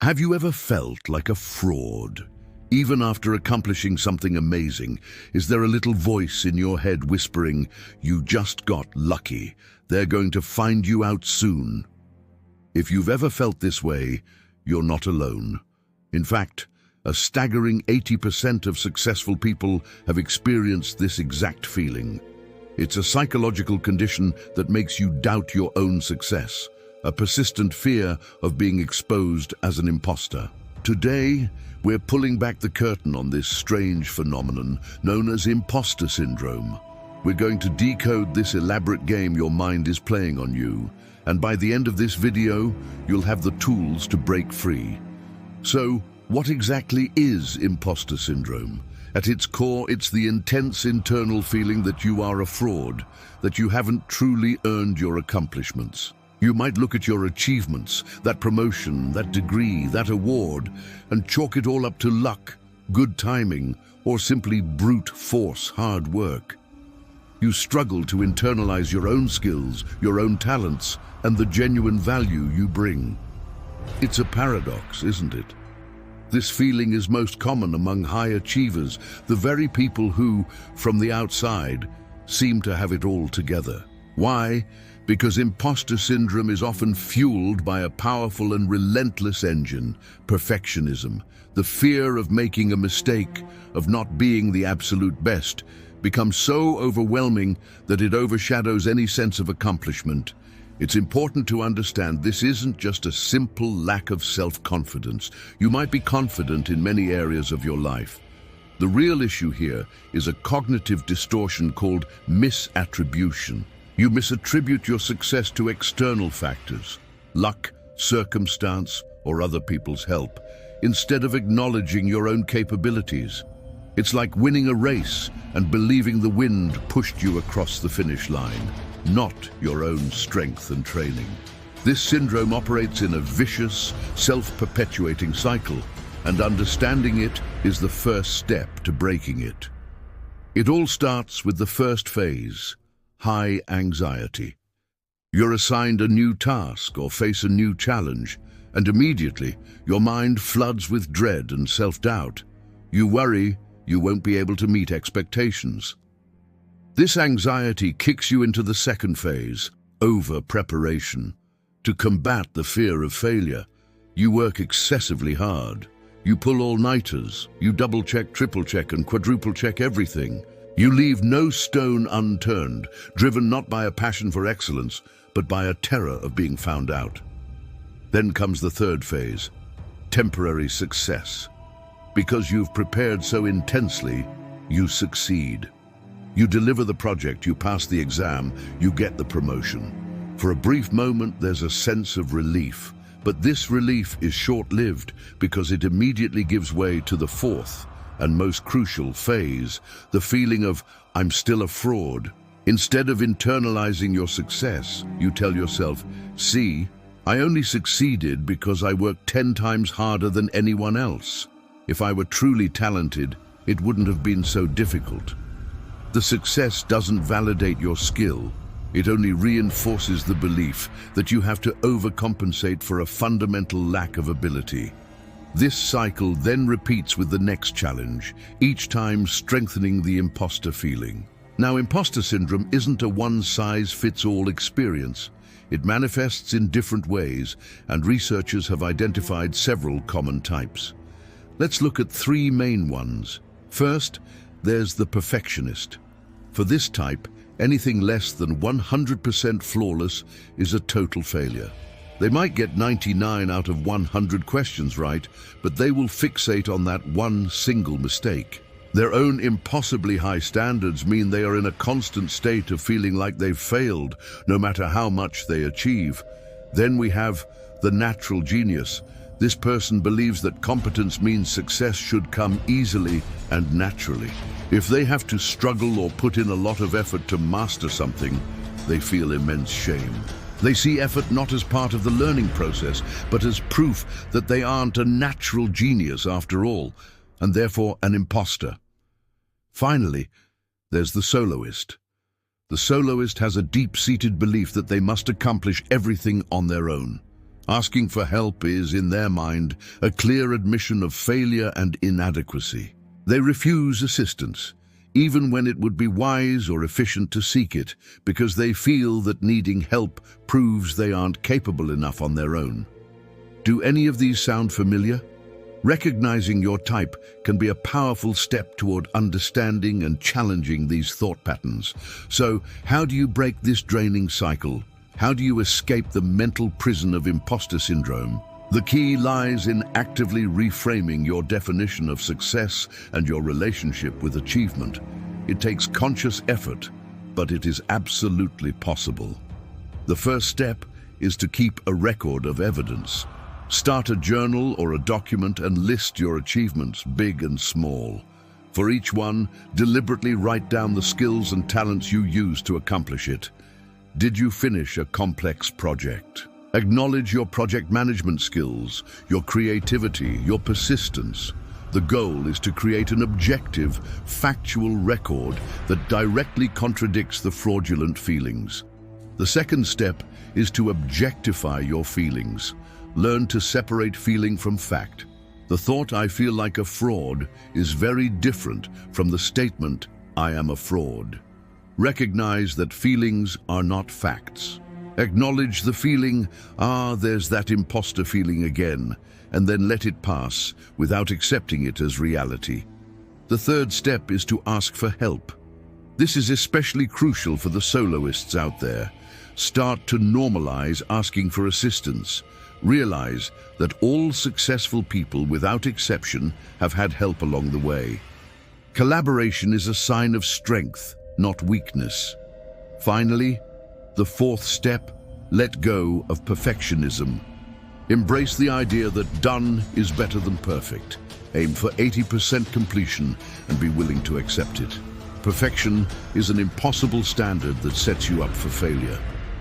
Have you ever felt like a fraud? Even after accomplishing something amazing, is there a little voice in your head whispering, "You just got lucky. They're going to find you out soon"? If you've ever felt this way, you're not alone. In fact, a staggering 80% of successful people have experienced this exact feeling. It's a psychological condition that makes you doubt your own success, a persistent fear of being exposed as an imposter. Today, we're pulling back the curtain on this strange phenomenon known as Imposter Syndrome. We're going to decode this elaborate game your mind is playing on you, and by the end of this video, you'll have the tools to break free. So, what exactly is Imposter Syndrome? At its core, it's the intense internal feeling that you are a fraud, that you haven't truly earned your accomplishments. You might look at your achievements, that promotion, that degree, that award, and chalk it all up to luck, good timing, or simply brute force hard work. You struggle to internalize your own skills, your own talents, and the genuine value you bring. It's a paradox, isn't it? This feeling is most common among high achievers, the very people who, from the outside, seem to have it all together. Why? Because imposter syndrome is often fueled by a powerful and relentless engine, perfectionism. The fear of making a mistake, of not being the absolute best, becomes so overwhelming that it overshadows any sense of accomplishment. It's important to understand this isn't just a simple lack of self-confidence. You might be confident in many areas of your life. The real issue here is a cognitive distortion called misattribution. You misattribute your success to external factors, luck, circumstance, or other people's help, instead of acknowledging your own capabilities. It's like winning a race and believing the wind pushed you across the finish line, not your own strength and training. This syndrome operates in a vicious, self-perpetuating cycle, and understanding it is the first step to breaking it. It all starts with the first phase, high anxiety. You're assigned a new task or face a new challenge, and immediately your mind floods with dread and self-doubt. You worry you won't be able to meet expectations. This anxiety kicks you into the second phase, over-preparation. To combat the fear of failure, you work excessively hard. You pull all-nighters, you double-check, triple-check, and quadruple-check everything. You leave no stone unturned, driven not by a passion for excellence, but by a terror of being found out. Then comes the third phase, temporary success. Because you've prepared so intensely, you succeed. You deliver the project, you pass the exam, you get the promotion. For a brief moment, there's a sense of relief, but this relief is short-lived because it immediately gives way to the fourth and most crucial phase, the feeling of, "I'm still a fraud." Instead of internalizing your success, you tell yourself, "See, I only succeeded because I worked 10 times harder than anyone else. If I were truly talented, it wouldn't have been so difficult." The success doesn't validate your skill. It only reinforces the belief that you have to overcompensate for a fundamental lack of ability. This cycle then repeats with the next challenge, each time strengthening the imposter feeling. Now, imposter syndrome isn't a one-size-fits-all experience. It manifests in different ways, and researchers have identified several common types. Let's look at 3 main ones. First, there's the perfectionist. For this type, anything less than 100% flawless is a total failure. They might get 99 out of 100 questions right, but they will fixate on that one single mistake. Their own impossibly high standards mean they are in a constant state of feeling like they've failed, no matter how much they achieve. Then we have the natural genius. This person believes that competence means success should come easily and naturally. If they have to struggle or put in a lot of effort to master something, they feel immense shame. They see effort not as part of the learning process, but as proof that they aren't a natural genius after all, and therefore an imposter. Finally, there's the soloist. The soloist has a deep-seated belief that they must accomplish everything on their own. Asking for help is, in their mind, a clear admission of failure and inadequacy. They refuse assistance, even when it would be wise or efficient to seek it, because they feel that needing help proves they aren't capable enough on their own. Do any of these sound familiar? Recognizing your type can be a powerful step toward understanding and challenging these thought patterns. So, how do you break this draining cycle? How do you escape the mental prison of imposter syndrome? The key lies in actively reframing your definition of success and your relationship with achievement. It takes conscious effort, but it is absolutely possible. The first step is to keep a record of evidence. Start a journal or a document and list your achievements, big and small. For each one, deliberately write down the skills and talents you used to accomplish it. Did you finish a complex project? Acknowledge your project management skills, your creativity, your persistence. The goal is to create an objective, factual record that directly contradicts the fraudulent feelings. The second step is to objectify your feelings. Learn to separate feeling from fact. The thought, "I feel like a fraud," is very different from the statement, "I am a fraud." Recognize that feelings are not facts. Acknowledge the feeling, there's that imposter feeling again, and then let it pass without accepting it as reality. The third step is to ask for help. This is especially crucial for the soloists out there. Start to normalize asking for assistance. Realize that all successful people, without exception, have had help along the way. Collaboration is a sign of strength, not weakness. Finally, the fourth step, let go of perfectionism. Embrace the idea that done is better than perfect. Aim for 80% completion and be willing to accept it. Perfection is an impossible standard that sets you up for failure.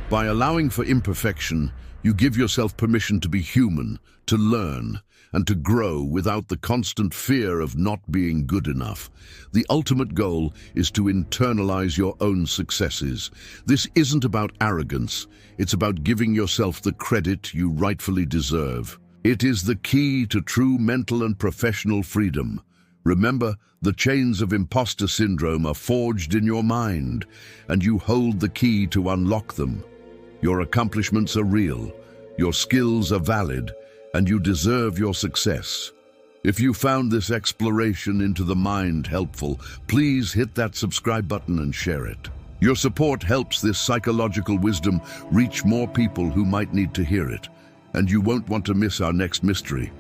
By allowing for imperfection, you give yourself permission to be human, to learn, and to grow without the constant fear of not being good enough. The ultimate goal is to internalize your own successes. This isn't about arrogance, it's about giving yourself the credit you rightfully deserve. It is the key to true mental and professional freedom. Remember, the chains of imposter syndrome are forged in your mind, and you hold the key to unlock them. Your accomplishments are real, your skills are valid, and you deserve your success. If you found this exploration into the mind helpful, please hit that subscribe button and share it. Your support helps this psychological wisdom reach more people who might need to hear it, and you won't want to miss our next mystery.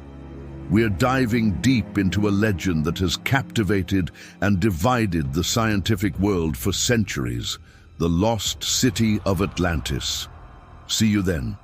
We're diving deep into a legend that has captivated and divided the scientific world for centuries, the lost city of Atlantis. See you then.